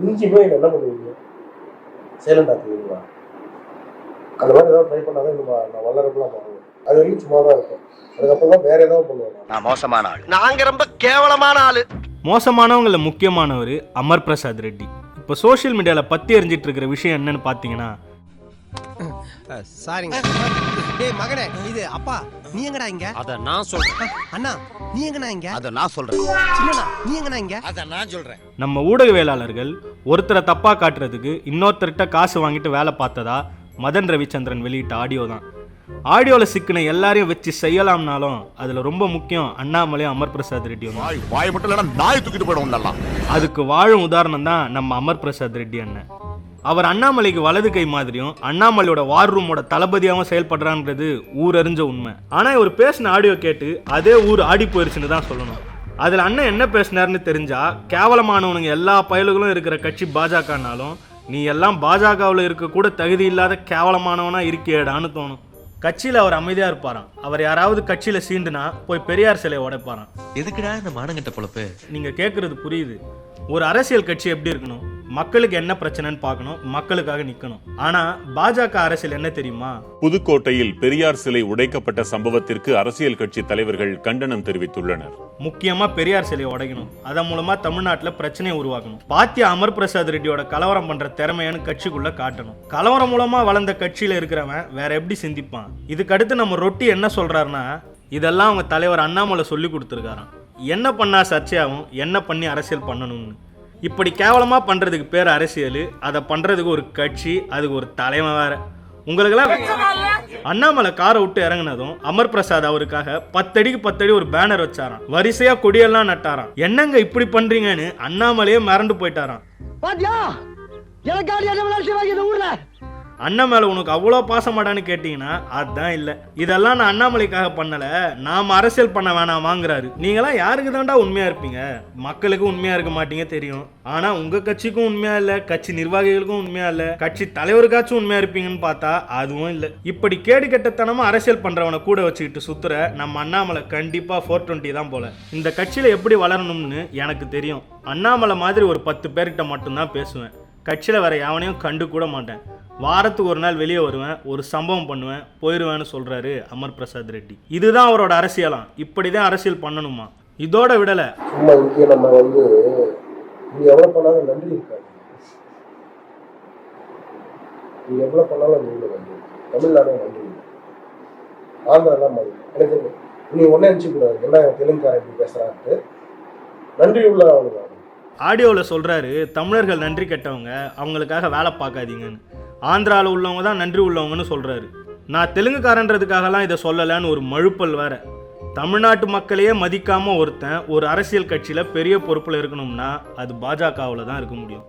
மிஞ்சி போய் என்ன பண்ணுவீங்க? சைலண்ட் ஆக்குவீங்களா? அந்த மாதிரி ஏதாவது ட்ரை பண்ணாதான் நான் வளரப்பெல்லாம் மாறுவேன். அது வரைக்கும் சும்மா தான் இருக்கும். அதுக்கப்புறம் தான் வேற ஏதாவது பண்ணுவேன். நான் மோசமான ஆள். நாங்க ரொம்ப கேவலமான ஆளு. மோசமானவங்கள முக்கியமானவர் அமர் பிரசாத் ரெட்டி. இப்போ சோஷியல் மீடியாவில் பத்தி எறிஞ்சிட்டு இருக்கிற விஷயம் என்னன்னு பார்த்தீங்கன்னா, சாரிங்க. டேய் மகனே, இது அப்பா நீ எங்கடா இங்க? அத நான் சொல்றேன். அண்ணா நீ எங்கடா இங்க? அத நான் சொல்றேன். சின்னண்ணா நீ எங்கடா இங்க? அத நான் சொல்றேன். நம்ம ஊடகவியலாளர்கள் ஒருத்தரை தப்பா காட்டுறதுக்கு இன்னொருத்தர்கிட்ட காசு வாங்கிட்டு வேலை பார்த்ததா மதன் ரவிச்சந்திரன் வெளியிட்ட ஆடியோ தான். ஆடியோவில் சிக்கின எல்லாரையும் வச்சு செய்யலாம்னாலும் அதில் ரொம்ப முக்கியம் அண்ணாமலையும் அமர் பிரசாத் ரெட்டியும். வாய் மட்டும் இல்லைன்னா நாய் தூக்கிட்டு போயிடும் நல்லா. அதுக்கு வாழும் உதாரணம் தான் நம்ம அமர் பிரசாத் ரெட்டி அண்ணன். அவர் அண்ணாமலைக்கு வலது கை மாதிரியும் அண்ணாமலையோட வார் ரூமோட தளபதியாகவும் செயல்படுறான்றது ஊரறிஞ்ச உண்மை. ஆனால் இவர் பேசின ஆடியோ கேட்டு அதே ஊர் ஆடி போயிருச்சுன்னு தான் சொல்லணும். அதில் அண்ணன் என்ன பேசினார்னு தெரிஞ்சா, கேவலமானவனுங்க எல்லா பயல்களும் இருக்கிற கட்சி பாஜகனாலும் நீ எல்லாம் பாஜகவில் இருக்க கூட தகுதி இல்லாத கேவலமானவனா இருக்கியேடான்னு தோணும். கட்சியில் அவர் அமைதியாக இருப்பாராம். அவர் யாராவது கட்சியில் சீண்டுனா போய் பெரியார் சிலையை உடைப்பாராம். எதுக்குடா இந்த மானங்கட்ட பொழப்பு? நீங்கள் கேட்குறது புரியுது. ஒரு அரசியல் கட்சி எப்படி இருக்கணும்? மக்களுக்கு என்ன பிரச்சனைன்னு பார்க்கணும், மக்களுக்காக நிற்கணும். ஆனால் பாஜக அரசியல் என்ன தெரியுமா? புதுக்கோட்டையில் பெரியார் சிலை உடைக்கப்பட்ட சம்பவத்திற்கு அரசியல் கட்சி தலைவர்கள் கண்டனம் தெரிவித்துள்ளனர். முக்கியமாக பெரியார் சிலையை உடைக்கணும். அதன் மூலமாக தமிழ்நாட்டில் பிரச்சனையை உருவாக்கணும். பாத்தியா அமர் பிரசாத் ரெட்டியோட கலவரம் பண்ணுற திறமையான கட்சிக்குள்ளே காட்டணும். கலவரம் மூலமாக வளர்ந்த கட்சியில் இருக்கிறவன் வேற எப்படி சிந்திப்பான்? இதுக்கடுத்து நம்ம ரொட்டி என்ன சொல்கிறாருன்னா, இதெல்லாம் அவங்க தலைவர் அண்ணாமலை சொல்லி கொடுத்துருக்காராம். என்ன பண்ணால் சர்ச்சையாகும், என்ன பண்ணி அரசியல் பண்ணணும்னு. இப்படி கேவலமாக பண்ணுறதுக்கு பேர் அரசியல். அதை பண்ணுறதுக்கு ஒரு கட்சி, அதுக்கு ஒரு தலைமை வேற. உங்களுக்கெல்லாம் அண்ணாமலை காரை விட்டு இறங்கினதும் அமர் பிரசாத் அவருக்காக 10 அடிக்கு 10 அடி ஒரு பேனர் வச்சாராம். வரிசையா கொடியெல்லாம் நட்டாராம். என்னங்க இப்படி பண்றீங்கன்னு அண்ணாமலையே மிரண்டு போயிட்டாராம். அண்ணன் மேல உனக்கு அவ்வளோ பாசமாடான்னு கேட்டீங்கன்னா அதுதான் இல்லை. இதெல்லாம் நான் அண்ணாமலைக்காக பண்ணல, நாம அரசியல் பண்ண வேணாம் வாங்குறாரு. நீங்களாம் யாருக்கு தாண்டா உண்மையா இருப்பீங்க? மக்களுக்கு உண்மையா இருக்க மாட்டீங்க தெரியும். ஆனா உங்க கட்சிக்கும் உண்மையா இல்ல, கட்சி நிர்வாகிகளுக்கும் உண்மையா இல்ல, கட்சி தலைவருக்காச்சும் உண்மையா இருப்பீங்கன்னு பார்த்தா அதுவும் இல்லை. இப்படி கேடு கெட்டத்தனமா அரசியல் பண்றவனை கூட வச்சுக்கிட்டு சுத்துற நம்ம அண்ணாமலை கண்டிப்பா 420 தான் போல. இந்த கட்சியில எப்படி வளரணும்னு எனக்கு தெரியும். அண்ணாமலை மாதிரி ஒரு 10 பேர்கிட்ட மட்டும்தான் பேசுவேன். கட்சியில் வேற எவனையும் கண்டு கூட மாட்டேன். வாரத்துக்கு ஒரு நாள் வெளியே வருவேன், ஒரு சம்பவம் பண்ணுவேன், போயிடுவேன்னு சொல்றாரு அமர் பிரசாத் ரெட்டி. இதுதான் அவரோட அரசியலாம். இப்படிதான் அரசியல் பண்ணணுமா? இதோட விடலை. சும்மா இங்கே நம்ம நீ எவ்வளோ பண்ணாலும் நன்றி இருக்காது. நீ எவ்வளோ பண்ணாலும் நன்றி நன்றி. தமிழ்நாடு நன்றி, ஆந்திராலாம் மாதிரி எனக்கு நீ ஒன்றே நினச்சிக்கூடாது. என்ன தெலுங்குக்காரன் எப்படி பேசுகிறான்ட்டு நன்றி உள்ள அவனுக்கு. ஆடியோவில் சொல்கிறாரு, தமிழர்கள் நன்றி கெட்டவங்க, அவங்களுக்காக வேலை பார்க்காதீங்கன்னு. ஆந்திராவில் உள்ளவங்க தான் நன்றி உள்ளவங்கன்னு சொல்கிறாரு. நான் தெலுங்குக்காரன்றதுக்காகலாம் இதை சொல்லலைன்னு ஒரு மழுப்பல் வேற. தமிழ்நாட்டு மக்களையே மதிக்காமல் ஒருத்தன் ஒரு அரசியல் கட்சியில் பெரிய பொறுப்பில் இருக்கணும்னா அது பாஜகவில் தான் இருக்க முடியும்.